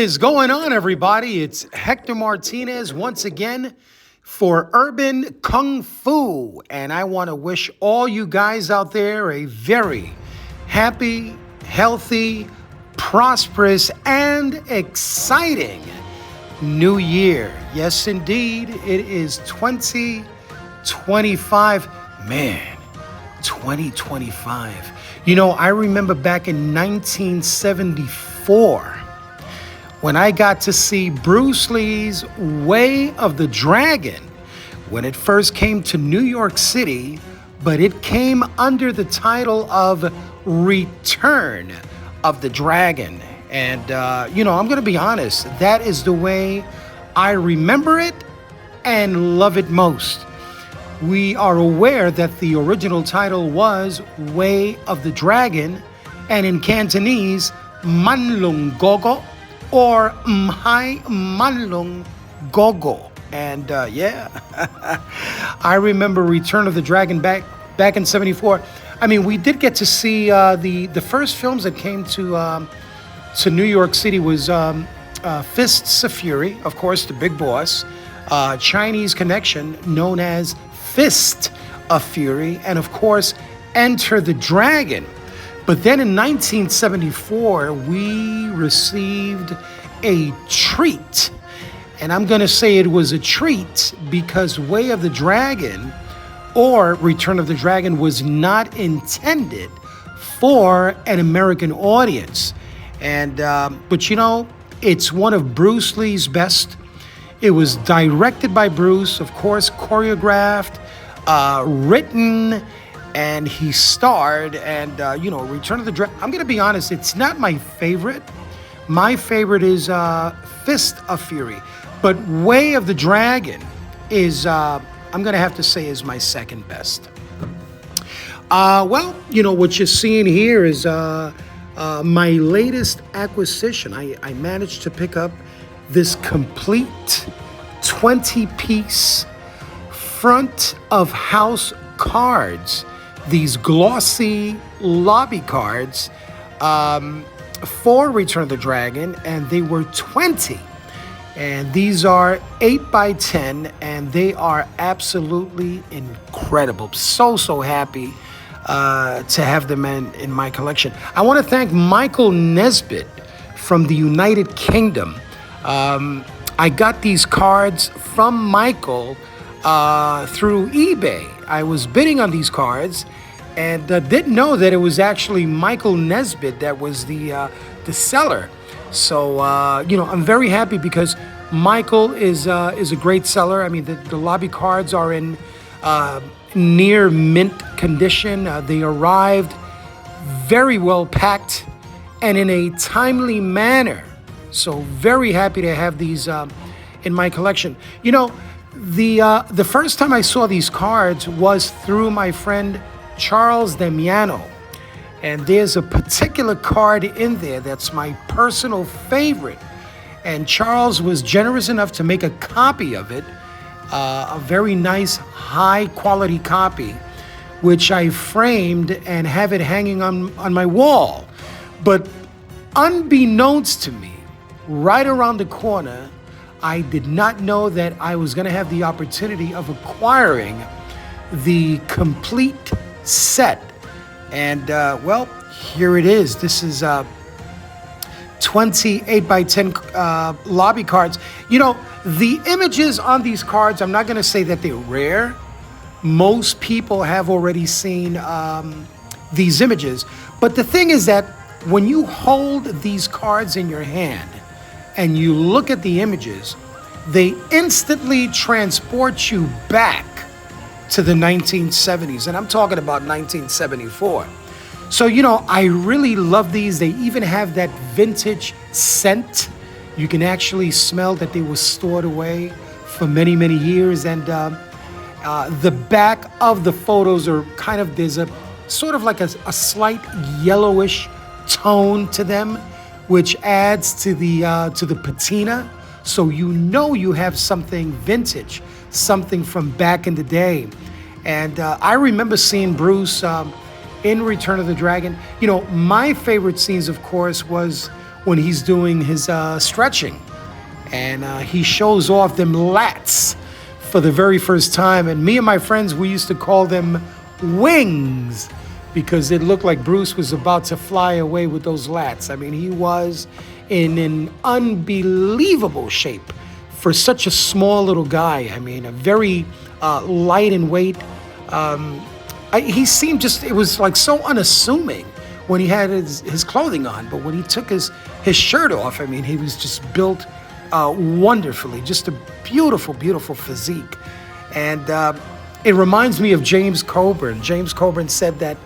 is going on, everybody? It's Hector Martinez once again for Urban Kung Fu. And I want to wish all you guys out there a very happy, healthy, prosperous, and exciting new year. Yes, indeed. It is 2025. Man, 2025. You know, I remember back in 1974 when I got to see Bruce Lee's Way of the Dragon when it first came to New York City, but it came under the title of Return of the Dragon. And, I'm going to be honest, that is the way I remember it and love it most. We are aware that the original title was Way of the Dragon, and in Cantonese, Manlung Gogo, or Mhai Manlung Gogo. And I remember Return of the Dragon back in 74. I mean, we did get to see the first films that came to New York City was Fists of Fury, of course, the big boss, Chinese Connection, known as Fist of Fury, and of course, Enter the Dragon. But then in 1974, we received a treat. And I'm going to say it was a treat because Way of the Dragon or Return of the Dragon was not intended for an American audience. And but it's one of Bruce Lee's best. It was directed by Bruce, of course, choreographed, written, and he starred. And Return of the Dragon, I'm going to be honest, it's not my favorite. My favorite is Fist of Fury. But Way of the Dragon is, I'm going to have to say, is my second best. What you're seeing here is my latest acquisition. I managed to pick up this complete 20-piece front of house cards, these glossy lobby cards for Return of the Dragon, and they were 20. And these are 8 by 10, and they are absolutely incredible. So happy to have them in my collection. I want to thank Michael Nesbitt from the United Kingdom. I got these cards from Michael through eBay. I was bidding on these cards and didn't know that it was actually Michael Nesbitt that was the seller. So, I'm very happy because Michael is a great seller. I mean, the lobby cards are in near mint condition. They arrived very well packed and in a timely manner. So very happy to have these in my collection. The first time I saw these cards was through my friend Charles Damiano. And there's a particular card in there that's my personal favorite. And Charles was generous enough to make a copy of it, a very nice, high-quality copy, which I framed and have it hanging on my wall. But unbeknownst to me, right around the corner, I did not know that I was going to have the opportunity of acquiring the complete set. And, here it is. This is 28 by 10 lobby cards. The images on these cards, I'm not going to say that they're rare. Most people have already seen these images. But the thing is that when you hold these cards in your hand and you look at the images, they instantly transport you back to the 1970s. And I'm talking about 1974. So, I really love these. They even have that vintage scent. You can actually smell that they were stored away for many, many years. And the back of the photos are there's a sort of like a slight yellowish tone to them, which adds to the patina. So you have something vintage, something from back in the day. And I remember seeing Bruce in Return of the Dragon. My favorite scenes, of course, was when he's doing his stretching. And he shows off them lats for the very first time. And me and my friends, we used to call them wings because it looked like Bruce was about to fly away with those lats. I mean, he was in an unbelievable shape for such a small little guy. I mean, a very light in weight. He seemed just, it was like so unassuming when he had his clothing on. But when he took his shirt off, I mean, he was just built wonderfully, just a beautiful, beautiful physique. And it reminds me of James Coburn. James Coburn said that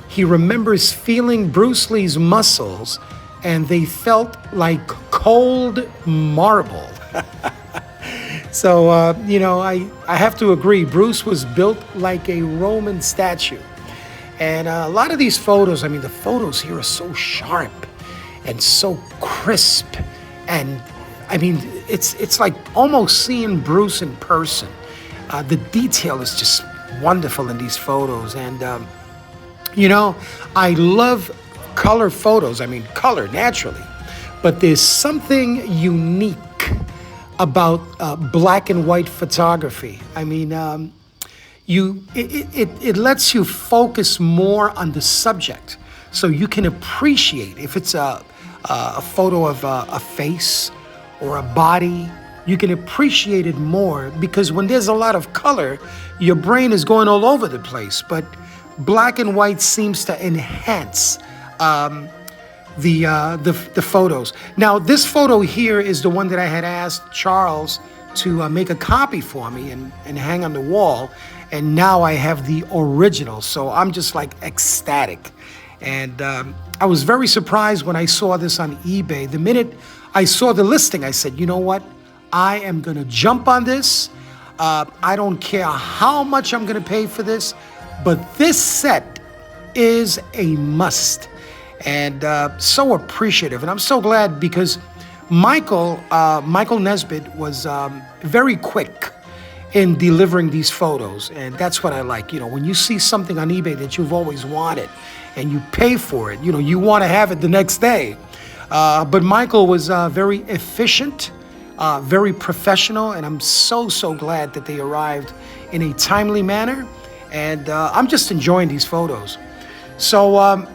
he remembers feeling Bruce Lee's muscles and they felt like cold marble. So, I have to agree, Bruce was built like a Roman statue. And a lot of these photos, I mean, the photos here are so sharp and so crisp. And I mean, it's like almost seeing Bruce in person. The detail is just wonderful in these photos. And, I love color photos. I mean, color naturally. But there's something unique about black and white photography. I mean, it lets you focus more on the subject, so you can appreciate if it's a photo of a face or a body. You can appreciate it more because when there's a lot of color, your brain is going all over the place. But black and white seems to enhance the photos. Now, this photo here is the one that I had asked Charles to make a copy for me and hang on the wall. And now I have the original. So I'm just like ecstatic. And I was very surprised when I saw this on eBay. The minute I saw the listing, I said, you know what? I am going to jump on this. I don't care how much I'm going to pay for this, but this set is a must. And so appreciative. And I'm so glad because Michael Nesbitt was very quick in delivering these photos. And that's what I like. You know, when you see something on eBay that you've always wanted and you pay for it, you know, you want to have it the next day. But Michael was very efficient, very professional, and I'm so glad that they arrived in a timely manner. And I'm just enjoying these photos. So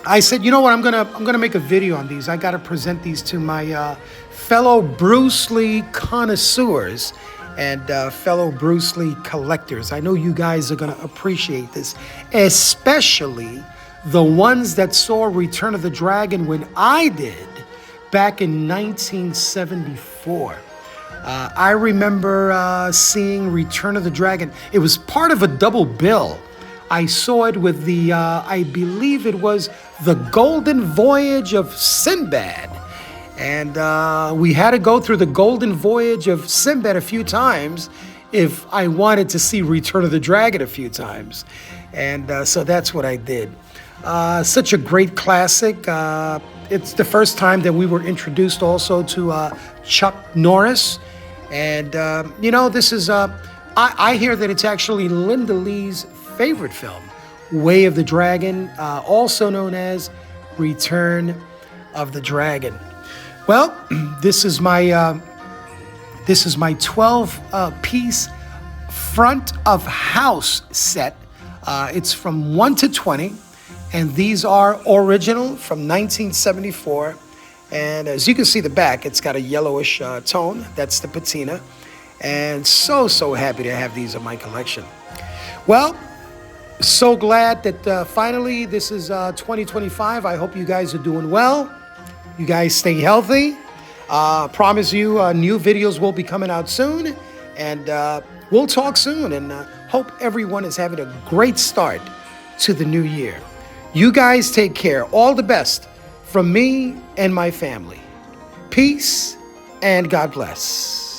I said, you know what, I'm gonna make a video on these. I gotta present these to my fellow Bruce Lee connoisseurs and fellow Bruce Lee collectors. I know you guys are gonna appreciate this, especially the ones that saw Return of the Dragon when I did back in 1974. I remember seeing Return of the Dragon. It was part of a double bill. I saw it with the, I believe it was The Golden Voyage of Sinbad. And we had to go through The Golden Voyage of Sinbad a few times if I wanted to see Return of the Dragon a few times. And so that's what I did. Such a great classic. It's the first time that we were introduced also to Chuck Norris. And, this is, I hear that it's actually Linda Lee's favorite film, Way of the Dragon, also known as Return of the Dragon. Well, this is my 12-piece front of house set. It's from 1 to 20, and these are original from 1974. And as you can see the back, it's got a yellowish tone. That's the patina. And so happy to have these in my collection. Well, so glad that finally this is 2025. I hope you guys are doing well. You guys stay healthy. Promise you new videos will be coming out soon. And we'll talk soon. And hope everyone is having a great start to the new year. You guys take care. All the best from me and my family. Peace and God bless.